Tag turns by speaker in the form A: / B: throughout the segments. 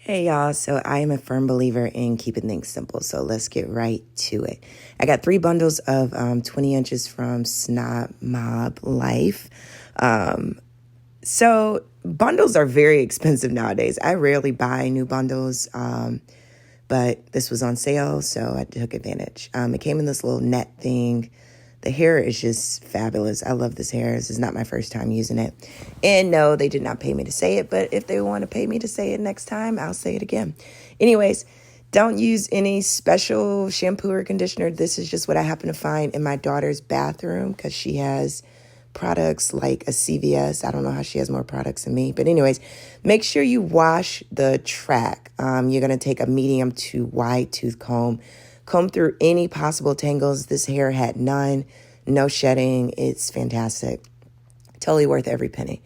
A: Hey y'all, so I am a firm believer in keeping things simple, so let's get right to it. I got 3 bundles of 20 inches from Snobb Mobb Life. So bundles are very expensive nowadays. I rarely buy new bundles, but this was on sale, so I took advantage. It came in this little net thing. The hair is just fabulous. I love this hair. This is not my first time using it. And no, they did not pay me to say it, but if they want to pay me to say it next time, I'll say it again. Anyways, don't use any special shampoo or conditioner. This is just what I happen to find in my daughter's bathroom because she has products like a CVS. I don't know how she has more products than me. But anyways, make sure you wash the track. You're going to take a medium to wide tooth comb through any possible tangles. This hair had none, no shedding. It's fantastic. Totally worth every penny.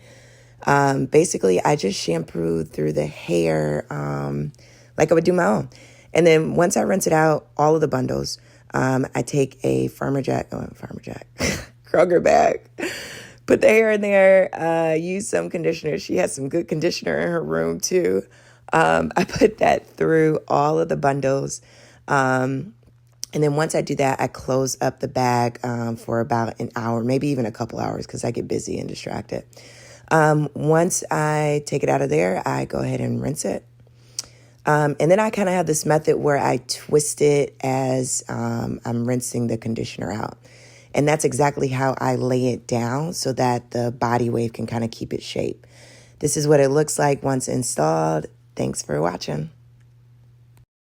A: Basically, I just shampooed through the hair like I would do my own. And then once I rinse it out, all of the bundles, I take a Kroger bag, put the hair in there, use some conditioner. She has some good conditioner in her room too. I put that through all of the bundles. And then once I do that, I close up the bag for about an hour, maybe even a couple hours because I get busy and distracted. Once I take it out of there, I go ahead and rinse it. And then I kind of have this method where I twist it as I'm rinsing the conditioner out. And that's exactly how I lay it down so that the body wave can kind of keep its shape. This is what it looks like once installed. Thanks for watching.